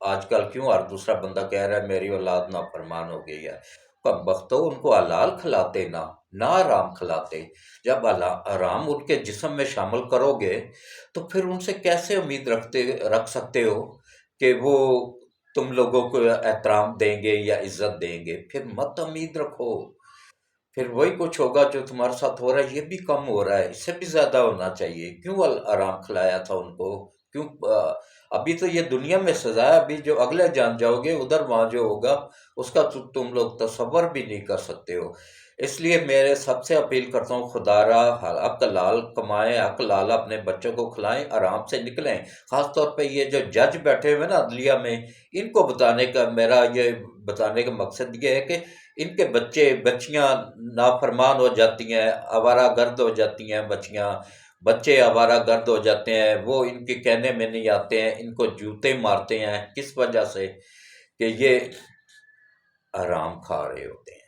آج کل کیوں ہر دوسرا بندہ کہہ رہا ہے میری اولاد نافرمان ہو گئی ہے؟ کم بختو، ان کو حلال کھلاتے نہ حرام کھلاتے۔ جب حرام ان کے جسم میں شامل کرو گے تو پھر ان سے کیسے امید رکھ سکتے ہو کہ وہ تم لوگوں کو احترام دیں گے یا عزت دیں گے؟ پھر مت امید رکھو، پھر وہی کچھ ہوگا جو تمہارے ساتھ ہو رہا ہے، یہ بھی کم ہو رہا ہے، اس سے بھی زیادہ ہونا چاہیے۔ کیوں آرام کھلایا تھا ان کو؟ کیوں ابھی تو یہ دنیا میں سزا ہے، ابھی جو اگلے جان جاؤ گے ادھر وہاں جو ہوگا اس کا تم لوگ تصور بھی نہیں کر سکتے ہو۔ اس لیے میرے سب سے اپیل کرتا ہوں، خدا را حق لال کمائیں، حق لال اپنے بچوں کو کھلائیں، آرام سے نکلیں۔ خاص طور پہ یہ جو جج بیٹھے ہوئے نا عدلیہ میں، ان کو بتانے کا میرا یہ بتانے کا مقصد یہ ہے کہ ان کے بچیاں نافرمان ہو جاتی ہیں، آوارہ گرد ہو جاتی ہیں، بچے آوارہ گرد ہو جاتے ہیں، وہ ان کے کہنے میں نہیں آتے ہیں، ان کو جوتے مارتے ہیں۔ کس وجہ سے؟ کہ یہ حرام کھا رہے ہوتے ہیں۔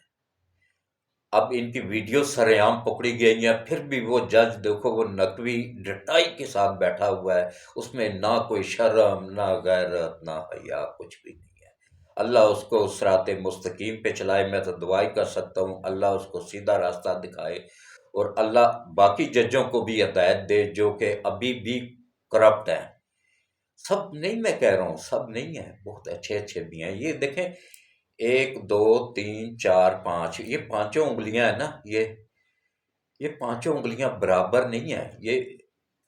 اب ان کی ویڈیو سر عام پکڑی گئی ہیں، پھر بھی وہ جج دیکھو وہ نقوی ڈٹائی کے ساتھ بیٹھا ہوا ہے، اس میں نہ کوئی شرم، نہ غیرت، نہ حیا، کچھ بھی نہیں ہے۔ اللہ اس کو صراط مستقیم پہ چلائے۔ میں تو دعائی کر سکتا ہوں اللہ اس کو سیدھا راستہ دکھائے، اور اللہ باقی ججوں کو بھی ہدایت دے جو کہ ابھی بھی کرپٹ ہیں۔ سب نہیں، میں کہہ رہا ہوں سب نہیں ہیں، بہت اچھے اچھے بھی ہیں۔ یہ دیکھیں، 1 2 3 4 5، یہ پانچوں انگلیاں ہیں نا، یہ پانچوں انگلیاں برابر نہیں ہیں، یہ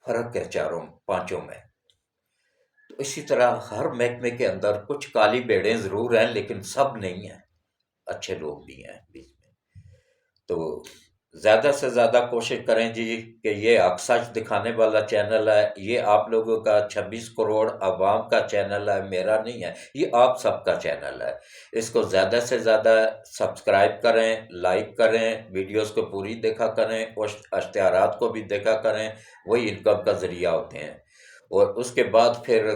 فرق ہے پانچوں میں۔ تو اسی طرح ہر محکمے کے اندر کچھ کالی بھیڑیں ضرور ہیں، لیکن سب نہیں ہیں، اچھے لوگ بھی ہیں بیچ میں۔ تو زیادہ سے زیادہ کوشش کریں جی کہ یہ حق سچ دکھانے والا چینل ہے، یہ آپ لوگوں کا 26 کروڑ عوام کا چینل ہے، میرا نہیں ہے، یہ آپ سب کا چینل ہے۔ اس کو زیادہ سے زیادہ سبسکرائب کریں، لائک کریں، ویڈیوز کو پوری دیکھا کریں، اشتہارات کو بھی دیکھا کریں، وہی انکم کا ذریعہ ہوتے ہیں۔ اور اس کے بعد پھر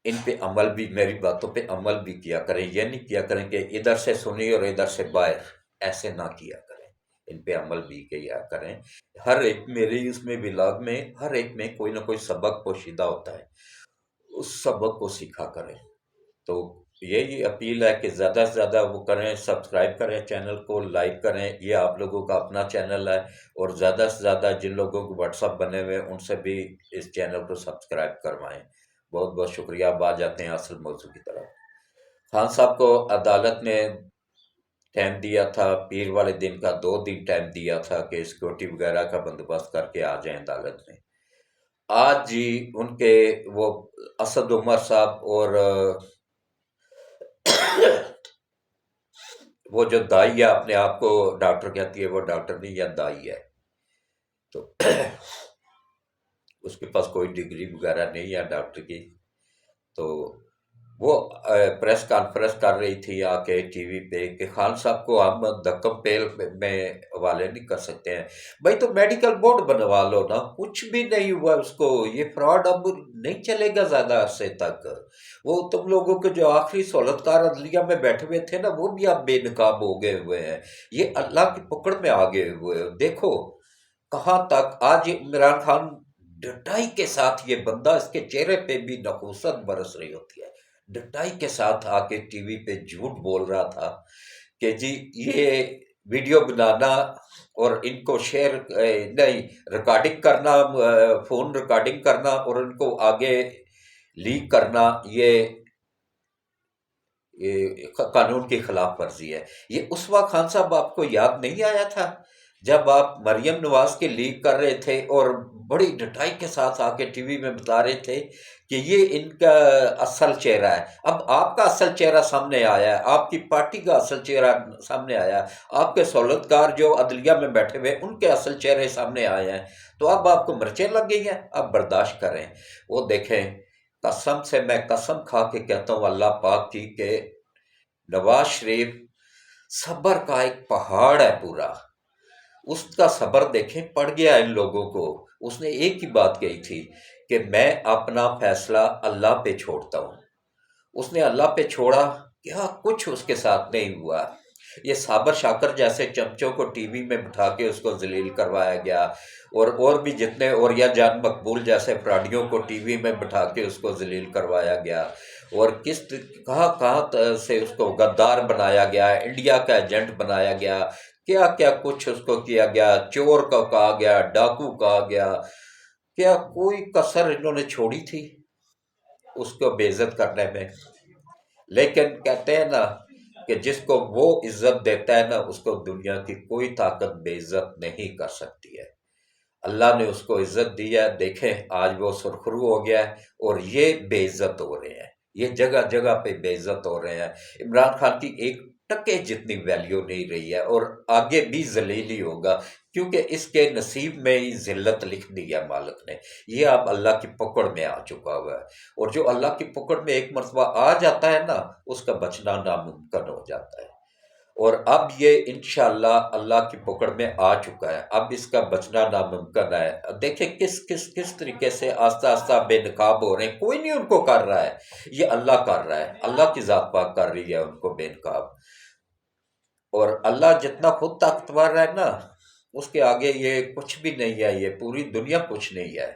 ان پہ عمل بھی، میری باتوں پہ عمل بھی کیا کریں، یہ نہیں کیا کریں کہ ادھر سے سنی اور ادھر سے باہر، ایسے نہ کیا کریں، ان پہ عمل بھی کیا کریں۔ ہر ایک میرے اس میں ولاگ میں ہر ایک میں کوئی نہ کوئی سبق پوشیدہ ہوتا ہے، اس سبق کو سیکھا کریں۔ تو یہی اپیل ہے کہ زیادہ سے زیادہ وہ کریں، سبسکرائب کریں چینل کو، لائک کریں، یہ آپ لوگوں کا اپنا چینل ہے۔ اور زیادہ سے زیادہ جن لوگوں کو واٹس ایپ بنے ہوئے ان سے بھی اس چینل کو سبسکرائب کروائیں۔ بہت بہت شکریہ۔ اب آ جاتے ہیں اصل موضوع کی طرف۔ خان صاحب کو عدالت نے ٹائم دیا تھا، پیر والے دن کا 2 دن ٹائم دیا تھا کہ سیکورٹی وغیرہ کا بندوبست کر کے آ جائیں عدالت میں۔ آج جی ان کے وہ اسد عمر صاحب اور وہ جو دائی ہے، اپنے آپ کو ڈاکٹر کہتی ہے، وہ ڈاکٹر نہیں یا دائی ہے، تو اس کے پاس کوئی ڈگری وغیرہ نہیں ہے ڈاکٹر کی، تو وہ پریس کانفرنس کر رہی تھی آ کے ٹی وی پہ کہ خان صاحب کو ہم دھکم پیل میں حوالے نہیں کر سکتے ہیں۔ بھائی تو میڈیکل بورڈ بنوا لو نا، کچھ بھی نہیں ہوا اس کو، یہ فراڈ اب نہیں چلے گا زیادہ عرصے تک۔ وہ تم لوگوں کے جو آخری سہولت کار عدلیہ میں بیٹھے ہوئے تھے نا، وہ بھی اب بے نقاب ہو گئے ہوئے ہیں، یہ اللہ کی پکڑ میں آ گئے ہوئے۔ دیکھو کہاں تک آج عمران خان ڈٹائی کے ساتھ، یہ بندہ، اس کے چہرے پہ بھی نحوست برس رہی ہوتی ہے، ڈٹائی کے ساتھ آ کے ٹی وی پہ جھوٹ بول رہا تھا کہ جی یہ ویڈیو بنانا اور ان کو شیئر نہیں، ریکارڈنگ کرنا، فون ریکارڈنگ کرنا اور ان کو آگے لیک کرنا، یہ قانون کی خلاف ورزی ہے۔ یہ اس وقت خان صاحب آپ کو یاد نہیں آیا تھا جب آپ مریم نواز کے لیک کر رہے تھے اور بڑی ڈٹائی کے ساتھ آ کے ٹی وی میں بتا رہے تھے کہ یہ ان کا اصل چہرہ ہے؟ اب آپ کا اصل چہرہ سامنے آیا ہے، آپ کی پارٹی کا اصل چہرہ سامنے آیا ہے، آپ کے سہولتکار جو عدلیہ میں بیٹھے ہوئے ان کے اصل چہرے سامنے آئے ہیں، تو اب آپ کو مرچیں لگ گئی ہیں، اب برداشت کریں۔ وہ دیکھیں، قسم سے میں قسم کھا کے کہتا ہوں اللہ پاک کی کہ نواز شریف صبر کا ایک پہاڑ ہے پورا، اس کا صبر دیکھیں پڑ گیا ان لوگوں کو۔ اس نے ایک ہی بات کہی تھی کہ میں اپنا فیصلہ اللہ پہ چھوڑتا ہوں، اس نے اللہ پہ چھوڑا، کیا کچھ اس کے ساتھ نہیں ہوا۔ یہ صابر شاکر جیسے چمچوں کو ٹی وی میں بٹھا کے اس کو ذلیل کروایا گیا، اور بھی جتنے، اور یا جان مقبول جیسے فراڈیوں کو ٹی وی میں بٹھا کے اس کو ذلیل کروایا گیا، اور کہاں کہاں سے اس کو غدار بنایا گیا، انڈیا کا ایجنٹ بنایا گیا، کیا کیا کچھ اس کو کیا گیا، چور کو کہا گیا، ڈاکو کہا گیا، کیا کوئی کسر انہوں نے چھوڑی تھی اس کو بے عزت کرنے میں؟ لیکن کہتے ہیں نا کہ جس کو وہ عزت دیتا ہے نا، اس کو دنیا کی کوئی طاقت بے عزت نہیں کر سکتی ہے۔ اللہ نے اس کو عزت دی ہے، دیکھیں آج وہ سرخرو ہو گیا ہے، اور یہ بے عزت ہو رہے ہیں، یہ جگہ جگہ پہ بے عزت ہو رہے ہیں۔ عمران خان کی ایک ٹکے جتنی ویلیو نہیں رہی ہے، اور آگے بھی ذلیل ہی ہوگا، کیونکہ اس کے نصیب میں ہی ذلت لکھ دی ہے مالک نے۔ یہ اب اللہ کی پکڑ میں آ چکا ہوا ہے، اور جو اللہ کی پکڑ میں ایک مرتبہ آ جاتا ہے نا، اس کا بچنا ناممکن ہو جاتا ہے۔ اور اب یہ انشاءاللہ اللہ کی پکڑ میں آ چکا ہے، اب اس کا بچنا ناممکن ہے۔ دیکھیں کس طریقے سے آہستہ آہستہ بے نقاب ہو رہے ہیں، کوئی نہیں ان کو کر رہا ہے، یہ اللہ کر رہا ہے، اللہ کی ذات پاک کر رہی ہے ان کو بے نقاب۔ اور اللہ جتنا خود طاقتور ہے نا، اس کے آگے یہ کچھ بھی نہیں ہے، یہ پوری دنیا کچھ نہیں ہے۔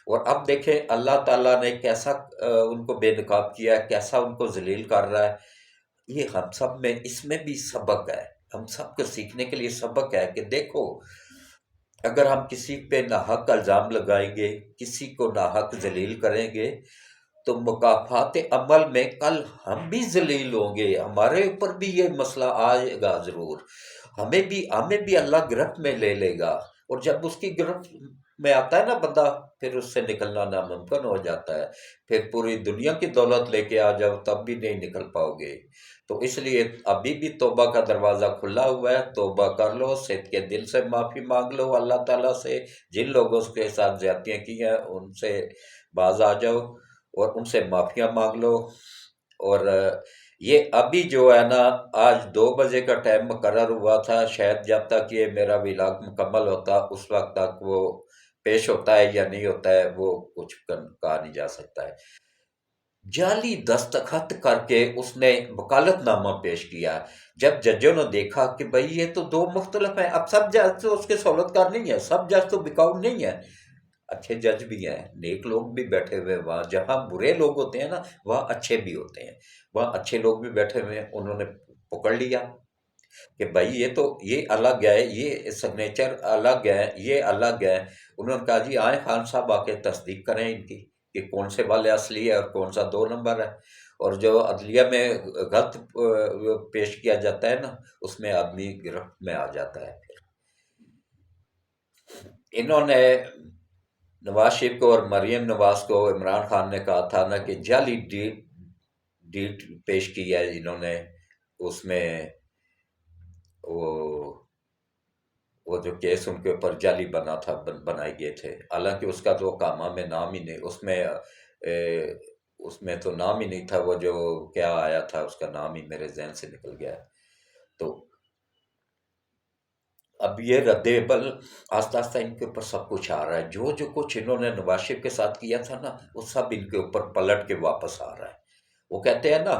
اور اب دیکھیں اللہ تعالیٰ نے کیسا ان کو بے نقاب کیا ہے، کیسا ان کو ذلیل کر رہا ہے۔ یہ ہم سب میں، اس میں بھی سبق ہے، ہم سب کو سیکھنے کے لیے سبق ہے کہ دیکھو، اگر ہم کسی پہ ناحق الزام لگائیں گے، کسی کو ناحق ذلیل کریں گے، تو مکافات عمل میں کل ہم بھی ذلیل ہوں گے، ہمارے اوپر بھی یہ مسئلہ آئے گا ضرور، ہمیں بھی اللہ گرفت میں لے لے گا۔ اور جب اس کی گرفت میں آتا ہے نا بندہ، پھر اس سے نکلنا ناممکن ہو جاتا ہے، پھر پوری دنیا کی دولت لے کے آ جاؤ تب بھی نہیں نکل پاؤ گے۔ تو اس لیے ابھی بھی توبہ کا دروازہ کھلا ہوا ہے، توبہ کر لو، صدق کے دل سے معافی مانگ لو اللہ تعالیٰ سے، جن لوگوں کے ساتھ زیادتیاں کی ہیں ان سے باز آ جاؤ، اور ان سے معافیاں مانگ لو۔ اور یہ ابھی جو ہے نا، آج 2 بجے کا ٹائم مقرر ہوا تھا، شاید جب تک یہ میرا ولاگ مکمل ہوتا اس وقت تک وہ پیش ہوتا ہے یا نہیں ہوتا ہے، وہ کچھ کہا نہیں جا سکتا ہے۔ جعلی دستخط کر کے اس نے وکالت نامہ پیش کیا۔ جب ججوں نے دیکھا کہ بھئی یہ تو دو مختلف ہیں، اب سب جج تو اس کے سہولت کار نہیں ہے، سب جج تو بکاؤ نہیں ہے، اچھے جج بھی ہیں، نیک لوگ بھی بیٹھے ہوئے وہاں، جہاں برے لوگ ہوتے ہیں نا وہاں اچھے بھی ہوتے ہیں، وہاں اچھے لوگ بھی بیٹھے ہوئے ہیں۔ انہوں نے پکڑ لیا کہ بھائی یہ تو یہ الگ ہے، یہ سگنیچر الگ ہے، یہ الگ ہے۔ انہوں نے کہا جی آئیں خان صاحب آ کے تصدیق کریں ان کی کہ کون سے والے اصلی ہے اور کون سا 2 نمبر ہے۔ اور جو عدلیہ میں غلط پیش کیا جاتا ہے نا، اس میں آدمی گرفت میں آ جاتا ہے۔ انہوں نے نواز شریف کو اور مریم نواز کو، عمران خان نے کہا تھا نا کہ جعلی ڈیٹ پیش کی ہے انہوں نے، اس میں وہ وہ جو کیس ان کے اوپر جعلی بنا تھا، بنائے گئے تھے، حالانکہ اس کا تو کامہ میں نام ہی نہیں، اس میں تو نام ہی نہیں تھا، وہ جو کیا آیا تھا اس کا نام ہی میرے ذہن سے نکل گیا۔ تو اب یہ رد عمل آہستہ آہستہ ان کے اوپر سب کچھ آ رہا ہے، جو کچھ انہوں نے نواز شریف کے ساتھ کیا تھا نا، وہ سب ان کے اوپر پلٹ کے واپس آ رہا ہے۔ وہ کہتے ہیں نا،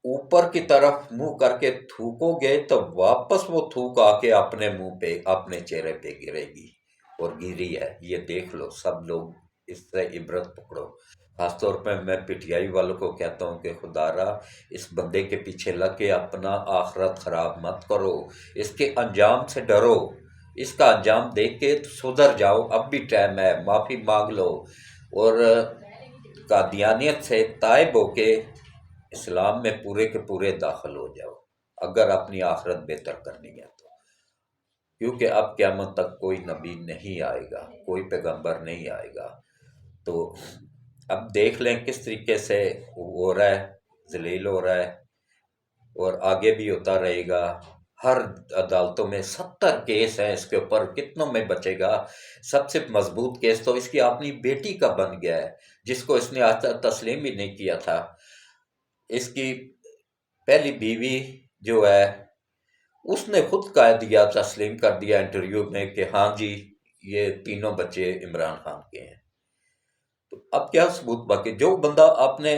اوپر کی طرف منہ کر کے تھوکو گے تو واپس وہ تھوک آ کے اپنے منہ پہ، اپنے چہرے پہ گرے گی، اور گری ہے، یہ دیکھ لو سب لوگ، اس سے عبرت پکڑو۔ خاص طور پہ میں پی ٹی آئی والوں کو کہتا ہوں کہ خدا را اس بندے کے پیچھے لگ کے اپنا آخرت خراب مت کرو، اس کے انجام سے ڈرو، اس کا انجام دیکھ کے سدھر جاؤ، اب بھی ٹائم ہے، معافی مانگ لو، اور قادیانیت سے تائب ہو کے اسلام میں پورے کے پورے داخل ہو جاؤ، اگر اپنی آخرت بہتر کرنی ہے تو، کیونکہ اب قیامت تک کوئی نبی نہیں آئے گا، کوئی پیغمبر نہیں آئے گا۔ تو اب دیکھ لیں کس طریقے سے ہو رہا ہے، ذلیل ہو رہا ہے، اور آگے بھی ہوتا رہے گا۔ ہر عدالتوں میں 70 کیس ہیں اس کے اوپر، کتنوں میں بچے گا؟ سب سے مضبوط کیس تو اس کی اپنی بیٹی کا بن گیا ہے، جس کو اس نے آج تک تسلیم ہی نہیں کیا تھا۔ اس کی پہلی بیوی جو ہے، اس نے خود کہہ دیا، تسلیم کر دیا انٹرویو میں کہ ہاں جی یہ تینوں بچے عمران خان کے ہیں۔ تو اب کیا ثبوت باقی؟ جو بندہ اپنے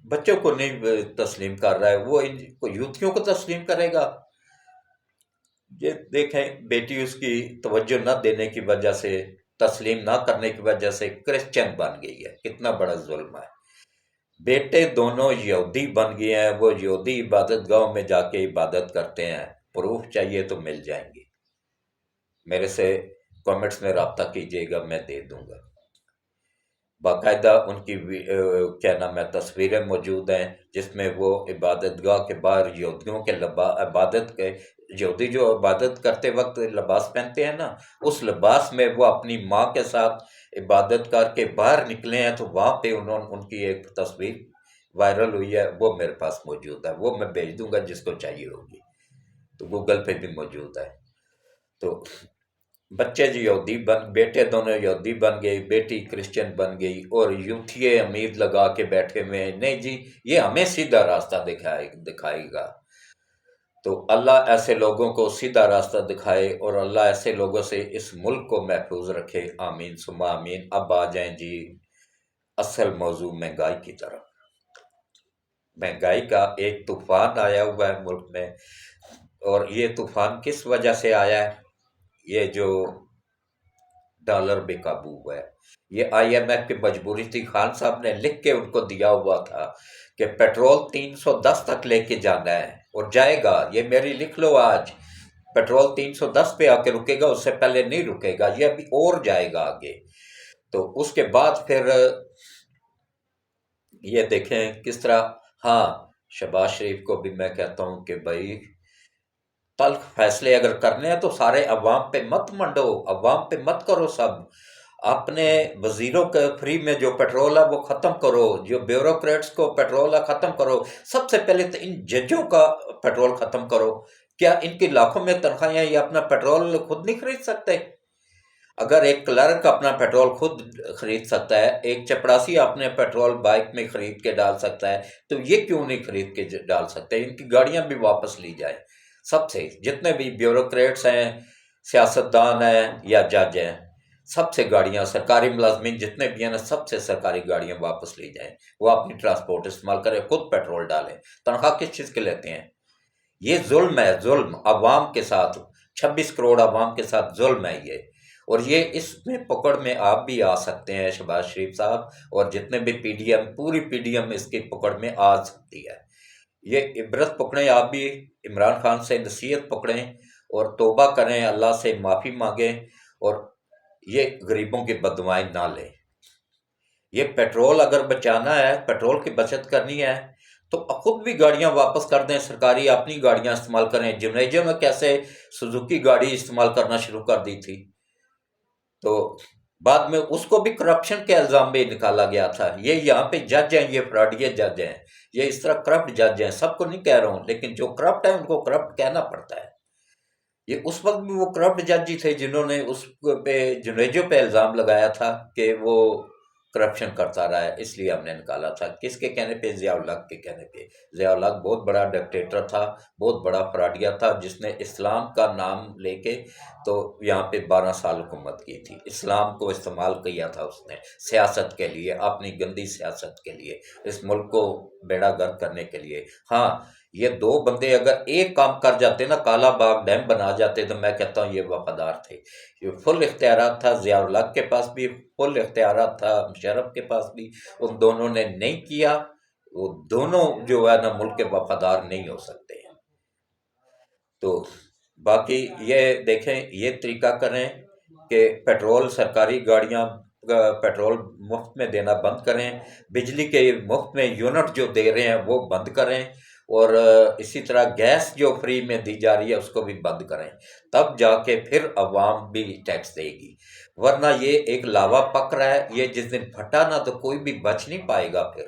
بچوں کو نہیں تسلیم کر رہا ہے، وہ ان کو یوتھیوں کو تسلیم کرے گا؟ یہ دیکھیں بیٹی اس کی توجہ نہ دینے کی وجہ سے، تسلیم نہ کرنے کی وجہ سے کرسچن بن گئی ہے، کتنا بڑا ظلم ہے۔ بیٹے دونوں یہودی بن گئے ہیں، وہ یہودی عبادت گاہوں میں جا کے عبادت کرتے ہیں، پروف چاہیے تو مل جائیں گے، میرے سے کامنٹس میں رابطہ کیجیے گا، میں دے دوں گا۔ باقاعدہ ان کی کیا نام ہے تصویریں موجود ہیں جس میں وہ عبادت گاہ کے باہر یہودیوں کے عبادت کے یہودی جو عبادت کرتے وقت لباس پہنتے ہیں نا، اس لباس میں وہ اپنی ماں کے ساتھ عبادت کر کے باہر نکلے ہیں، تو وہاں پہ ان کی ایک تصویر وائرل ہوئی ہے، وہ میرے پاس موجود ہے، وہ میں بھیج دوں گا جس کو چاہیے ہوگی، تو گوگل پہ بھی موجود ہے۔ تو بچے جو بیٹے دونوں یہودی بن گئی، بیٹی کرسچن بن گئی، اور یوتھیے امید لگا کے بیٹھے ہوئے ہیں، نہیں جی یہ ہمیں سیدھا راستہ دکھائے گا۔ تو اللہ ایسے لوگوں کو سیدھا راستہ دکھائے، اور اللہ ایسے لوگوں سے اس ملک کو محفوظ رکھے، آمین ثم آمین۔ اب آ جائیں جی اصل موضوع مہنگائی کی طرف۔ مہنگائی کا ایک طوفان آیا ہوا ہے ملک میں، اور یہ طوفان کس وجہ سے آیا ہے؟ یہ جو ڈالر بے قابو ہوا ہے، یہ آئی ایم ایف کی مجبوری تھی، خان صاحب نے لکھ کے ان کو دیا ہوا تھا کہ پیٹرول 310 تک لے کے جانا ہے، اور جائے گا، یہ میری لکھ لو آج، پیٹرول 310 پہ آ کے رکے گا، اس سے پہلے نہیں رکے گا، یہ ابھی اور جائے گا آگے۔ تو اس کے بعد پھر یہ دیکھیں کس طرح، ہاں شہباز شریف کو بھی میں کہتا ہوں کہ بھائی تلخ فیصلے اگر کرنے ہیں تو سارے عوام پہ مت منڈو، عوام پہ مت کرو، سب اپنے وزیروں کے فری میں جو پیٹرول ہے وہ ختم کرو، جو بیوروکریٹس کو پیٹرول ہے ختم کرو، سب سے پہلے تو ان ججوں کا پیٹرول ختم کرو۔ کیا ان کی لاکھوں میں تنخواہیں یہ اپنا پیٹرول خود نہیں خرید سکتے؟ اگر ایک کلرک اپنا پیٹرول خود خرید سکتا ہے، ایک چپڑاسی اپنے پیٹرول بائک میں خرید کے ڈال سکتا ہے، تو یہ کیوں نہیں خرید کے ڈال سکتے؟ ان کی گاڑیاں بھی واپس لی جائیں، سب سے جتنے بھی بیوروکریٹس ہیں، سیاستدان ہیں یا جج ہیں، سب سے گاڑیاں، سرکاری ملازمین جتنے بھی ہیں نا، سب سے سرکاری گاڑیاں واپس لی جائیں، وہ اپنی ٹرانسپورٹ استعمال کریں، خود پیٹرول ڈالیں، تنخواہ کس چیز کے لیتے ہیں؟ یہ ظلم ہے، ظلم عوام کے ساتھ، 26 کروڑ عوام کے ساتھ ظلم ہے یہ، اور یہ اس میں پکڑ میں آپ بھی آ سکتے ہیں شہباز شریف صاحب، اور جتنے بھی پی ڈی ایم، پوری پی ڈی ایم اس کی پکڑ میں آ سکتی ہے۔ یہ عبرت پکڑیں، آپ بھی عمران خان سے نصیحت پکڑیں اور توبہ کریں، اللہ سے معافی مانگیں، اور یہ غریبوں کی بددعائیں نہ لیں۔ یہ پیٹرول اگر بچانا ہے، پیٹرول کی بچت کرنی ہے، تو خود بھی گاڑیاں واپس کر دیں، سرکاری اپنی گاڑیاں استعمال کریں۔ جمنیجیم میں کیسے سوزوکی گاڑی استعمال کرنا شروع کر دی تھی، تو بعد میں اس کو بھی کرپشن کے الزام میں نکالا گیا تھا۔ یہ یہاں پہ جج ہیں، یہ فراڈیے جج ہیں، یہ اس طرح کرپٹ جج ہیں، سب کو نہیں کہہ رہا ہوں، لیکن جو کرپٹ ہے ان کو کرپٹ کہنا پڑتا ہے۔ یہ اس وقت بھی وہ کرپٹ جج ہی تھے جنہوں نے اس پہ جنیجو پہ الزام لگایا تھا کہ وہ کرپشن کرتا رہا ہے، اس لیے ہم نے نکالا تھا۔ کس کے کہنے پہ؟ ضیاء الحق کے کہنے پہ۔ ضیاء الحق بہت بڑا ڈکٹیٹر تھا، بہت بڑا فراڈیا تھا، جس نے اسلام کا نام لے کے تو یہاں پہ 12 سال حکومت کی تھی، اسلام کو استعمال کیا تھا اس نے سیاست کے لیے، اپنی گندی سیاست کے لیے، اس ملک کو بیڑا گرک کرنے کے لیے۔ ہاں یہ دو بندے اگر ایک کام کر جاتے نا، کالا باغ ڈیم بنا جاتے، تو میں کہتا ہوں یہ وفادار تھے، یہ فل اختیارات تھا، ضیاء الحق کے پاس بھی فل اختیارات تھا، مشرف کے پاس بھی، ان دونوں نے نہیں کیا، وہ دونوں جو ہے نا ملک کے وفادار نہیں ہو سکتے ہیں۔ تو باقی یہ دیکھیں، یہ طریقہ کریں کہ پیٹرول، سرکاری گاڑیاں پیٹرول مفت میں دینا بند کریں، بجلی کے مفت میں یونٹ جو دے رہے ہیں وہ بند کریں، اور اسی طرح گیس جو فری میں دی جا رہی ہے اس کو بھی بند کریں، تب جا کے پھر عوام بھی ٹیکس دے گی، ورنہ یہ ایک لاوا پک رہا ہے، یہ جس دن پھٹا نا تو کوئی بھی بچ نہیں پائے گا پھر۔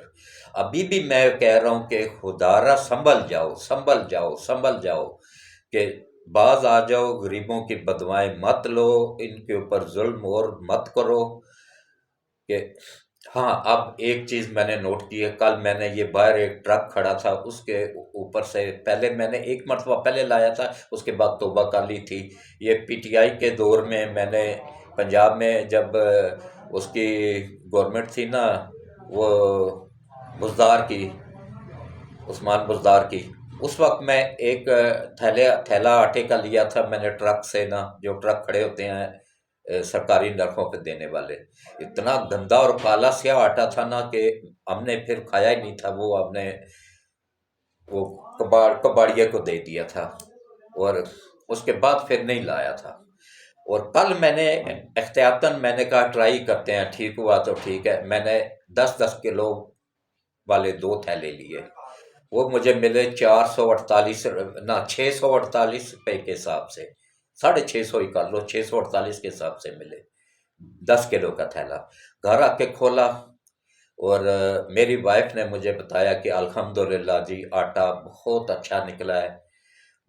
ابھی بھی میں کہہ رہا ہوں کہ خدارا سنبھل جاؤ، سنبھل جاؤ، سنبھل جاؤ، کہ باز آ جاؤ، غریبوں کی بدوائیں مت لو، ان کے اوپر ظلم اور مت کرو۔ کہ ہاں اب ایک چیز میں نے نوٹ کی ہے، کل میں نے یہ باہر ایک ٹرک کھڑا تھا، اس کے اوپر سے پہلے میں نے ایک مرتبہ پہلے لایا تھا، اس کے بعد توبہ کر لی تھی، یہ پی ٹی آئی کے دور میں نے پنجاب میں جب اس کی گورنمنٹ تھی نا، وہ بزدار کی، عثمان بزدار کی، اس وقت میں ایک تھیلا آٹے کا لیا تھا میں نے ٹرک سے نا، جو ٹرک کھڑے ہوتے ہیں سرکاری نرخوں پہ دینے والے، اتنا گندا اور کالا سیاہ آٹا تھا نا کہ ہم نے پھر کھایا ہی نہیں تھا، وہ ہم نے وہ کباڑیے کو دے دیا تھا، اور اس کے بعد پھر نہیں لایا تھا۔ اور کل میں نے احتیاطاً میں نے کہا ٹرائی کرتے ہیں، ٹھیک ہوا تو ٹھیک ہے، میں نے 10 کلو والے 2 تھیلے لیے، وہ مجھے ملے 448 نہ 648 روپے کے حساب سے، 650 ہی کر لو، 648 کے حساب سے ملے 10 کلو کا تھیلا۔ گھر آ کے کھولا اور میری وائف نے مجھے بتایا کہ الحمدللہ جی آٹا بہت اچھا نکلا ہے،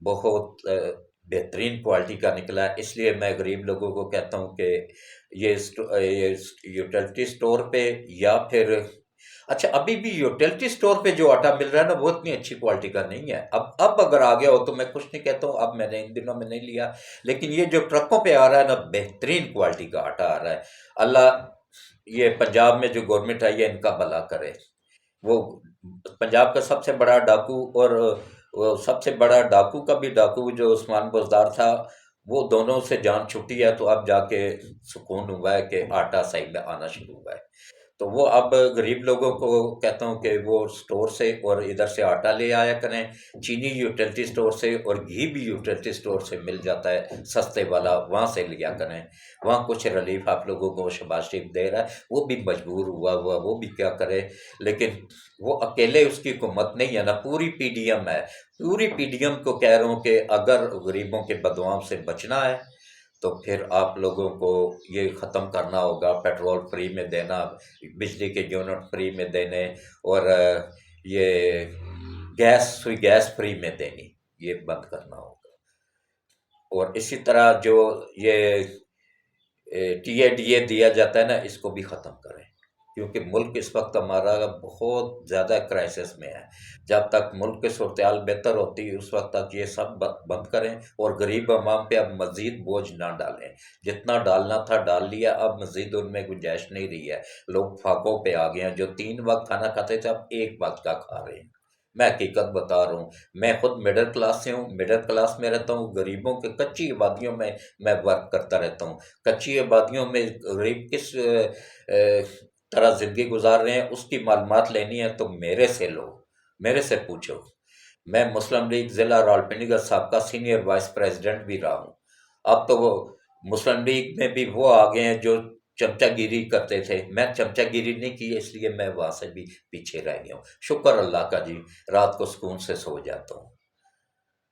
بہت بہترین کوالٹی کا نکلا ہے۔ اس لیے میں غریب لوگوں کو کہتا ہوں کہ یہ یوٹیلٹی سٹور پہ یا پھر اچھا ابھی بھی یوٹیلٹی سٹور پہ جو آٹا مل رہا ہے نا وہ اتنی اچھی کوالٹی کا نہیں ہے۔ اب اگر آ گیا ہو تو میں کچھ نہیں کہتا ہوں، اب میں نے ان دنوں میں نہیں لیا، لیکن یہ جو ٹرکوں پہ آ رہا ہے نا بہترین کوالٹی کا آٹا آ رہا ہے۔ اللہ یہ پنجاب میں جو گورنمنٹ آئی ہے ان کا بھلا کرے۔ وہ پنجاب کا سب سے بڑا ڈاکو، اور وہ سب سے بڑا ڈاکو کا بھی ڈاکو جو عثمان بزدار تھا، وہ دونوں سے جان چھٹی ہے، تو اب جا کے سکون ہوا ہے کہ آٹا صحیح میں آنا شروع ہوا ہے۔ تو وہ اب غریب لوگوں کو کہتا ہوں کہ وہ سٹور سے اور ادھر سے آٹا لے آیا کریں، چینی یوٹیلٹی سٹور سے اور گھی بھی یوٹیلٹی سٹور سے مل جاتا ہے سستے والا، وہاں سے لیا کریں، وہاں کچھ ریلیف آپ لوگوں کو شہباز شریف دے رہا ہے، وہ بھی مجبور ہوا وہ بھی کیا کرے، لیکن وہ اکیلے اس کی حکومت نہیں ہے نا، پوری پی ڈی ایم ہے، پوری پی ڈی ایم کو کہہ رہا ہوں کہ اگر غریبوں کے بدعاؤں سے بچنا ہے تو پھر آپ لوگوں کو یہ ختم کرنا ہوگا، پیٹرول فری میں دینا، بجلی کے یونٹ فری میں دینے، اور یہ گیس فری میں دینی، یہ بند کرنا ہوگا۔ اور اسی طرح جو یہ ٹی اے ڈی اے دیا جاتا ہے نا اس کو بھی ختم کریں، کیونکہ ملک اس وقت ہمارا بہت زیادہ کرائسس میں ہے۔ جب تک ملک کی صورتحال بہتر ہوتی ہے اس وقت تک یہ سب بند کریں، اور غریب عوام پہ اب مزید بوجھ نہ ڈالیں، جتنا ڈالنا تھا ڈال لیا، اب مزید ان میں گنجائش نہیں رہی ہے۔ لوگ فاقوں پہ آ گئے ہیں، جو 3 وقت کھانا کھاتے تھے اب 1 وقت کا کھا رہے ہیں۔ میں حقیقت بتا رہا ہوں، میں خود مڈل کلاس سے ہوں، مڈل کلاس میں رہتا ہوں، غریبوں کے کچی آبادیوں میں ورک کرتا رہتا ہوں۔ کچی آبادیوں میں غریب کس طرح زندگی گزار رہے ہیں اس کی معلومات لینی ہے تو میرے سے لو، میرے سے پوچھو۔ میں مسلم لیگ ضلع راولپنڈی کا سابقہ سینئر وائس پریزیڈنٹ بھی رہا ہوں۔ اب تو وہ مسلم لیگ میں بھی وہ آ گئے ہیں جو چمچہ گیری کرتے تھے، میں چمچہ گیری نہیں کی، اس لیے میں وہاں سے بھی پیچھے رہ گیا ہوں۔ شکر اللہ کا جی، رات کو سکون سے سو جاتا ہوں۔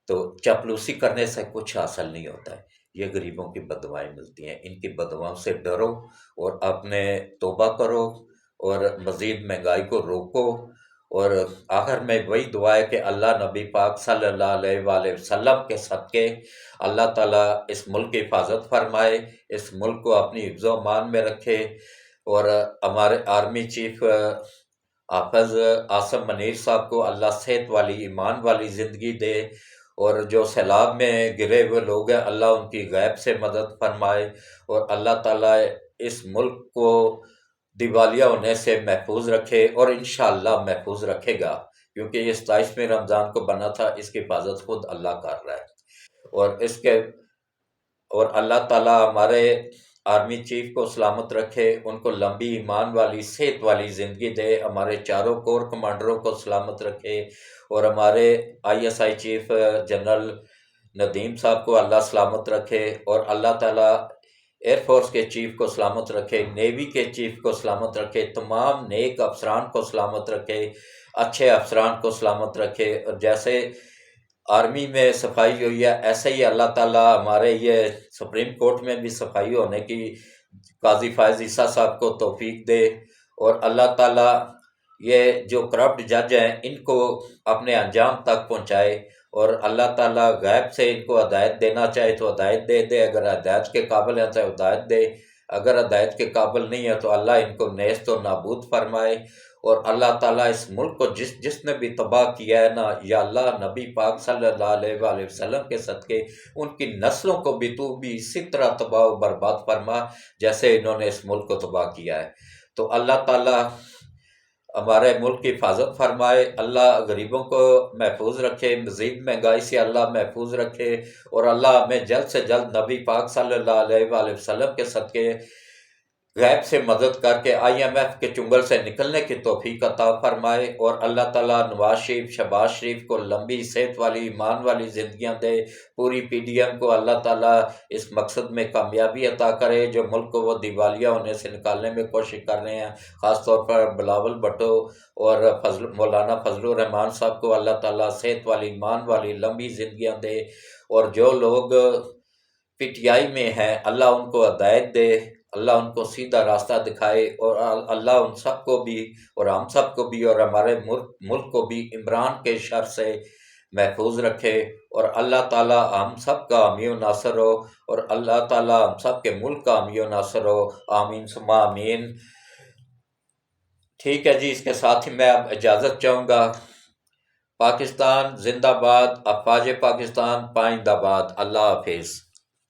تو چاپلوسی کرنے سے کچھ حاصل نہیں ہوتا ہے، یہ غریبوں کی بددعائیں ملتی ہیں، ان کی بددعاؤں سے ڈرو اور اپنے توبہ کرو اور مزید مہنگائی کو روکو۔ اور آخر میں وہی دعا ہے کہ اللہ نبی پاک صلی اللہ علیہ وآلہ وسلم کے صدقے اللہ تعالیٰ اس ملک کی حفاظت فرمائے، اس ملک کو اپنی حفظ و امان میں رکھے، اور ہمارے آرمی چیف حافظ عاصم منیر صاحب کو اللہ صحت والی ایمان والی زندگی دے، اور جو سیلاب میں گرے ہوئے لوگ ہیں اللہ ان کی غیب سے مدد فرمائے، اور اللہ تعالیٰ اس ملک کو دیوالیہ ہونے سے محفوظ رکھے، اور انشاءاللہ محفوظ رکھے گا، کیونکہ یہ 27ویں رمضان کو بنا تھا، اس کی حفاظت خود اللہ کر رہا ہے۔ اور اللہ تعالیٰ ہمارے آرمی چیف کو سلامت رکھے، ان کو لمبی ایمان والی صحت والی زندگی دے، ہمارے چاروں کور کمانڈروں کو سلامت رکھے، اور ہمارے I S I chief general Nadeem صاحب کو اللہ سلامت رکھے، اور اللہ تعالیٰ ایئر فورس کے چیف کو سلامت رکھے، نیوی کے چیف کو سلامت رکھے، تمام نیک افسران کو سلامت رکھے، اچھے افسران کو سلامت رکھے، اور جیسے آرمی میں صفائی ہوئی ہے ایسے ہی اللہ تعالیٰ ہمارے یہ سپریم کورٹ میں بھی صفائی ہونے کی قاضی فائز عیسیٰ صاحب کو توفیق دے، اور اللہ تعالیٰ یہ جو کرپٹ جج ہیں ان کو اپنے انجام تک پہنچائے، اور اللہ تعالیٰ غیب سے ان کو ہدایت دینا چاہے تو ہدایت دے، اگر ہدایت کے قابل ہیں تو ہدایت دے، اگر ہدایت کے قابل نہیں ہے تو اللہ ان کو نیست و نابود فرمائے۔ اور اللہ تعالیٰ اس ملک کو جس نے بھی تباہ کیا ہے نا، یا اللہ نبی پاک صلی اللہ علیہ وآلہ وسلم کے صدقے ان کی نسلوں کو بھی تو بھی اسی طرح تباہ و برباد فرما جیسے انہوں نے اس ملک کو تباہ کیا ہے۔ تو اللہ تعالیٰ ہمارے ملک کی حفاظت فرمائے، اللہ غریبوں کو محفوظ رکھے، مزید مہنگائی سے اللہ محفوظ رکھے، اور اللہ ہمیں جلد سے جلد نبی پاک صلی اللہ علیہ وآلہ وسلم کے صدقے غیب سے مدد کر کے IMF کے چنگل سے نکلنے کی توفیق عطا فرمائے، اور اللہ تعالیٰ نواز شریف، شہباز شریف کو لمبی صحت والی، ایمان والی زندگیاں دے، پوری PDM کو اللہ تعالیٰ اس مقصد میں کامیابی عطا کرے جو ملک کو وہ دیوالیہ ہونے سے نکالنے میں کوشش کر رہے ہیں، خاص طور پر بلاول بھٹو اور مولانا فضل الرحمان صاحب کو اللہ تعالیٰ صحت والی، ایمان والی لمبی زندگیاں دے، اور جو لوگ PTI میں ہیں اللہ ان کو ہدایت دے، اللہ ان کو سیدھا راستہ دکھائے، اور اللہ ان سب کو بھی اور ہم سب کو بھی اور ہمارے ملک کو بھی عمران کے شر سے محفوظ رکھے، اور اللہ تعالیٰ ہم سب کا حامی و ناصر ہو، اور اللہ تعالیٰ ہم سب کے ملک کا حامی و ناصر ہو، آمین ثم آمین۔ ٹھیک ہے جی، اس کے ساتھ ہی میں اب اجازت چاہوں گا۔ پاکستان زندہ باد، افواج پاکستان پائندہ باد، اللہ حافظ۔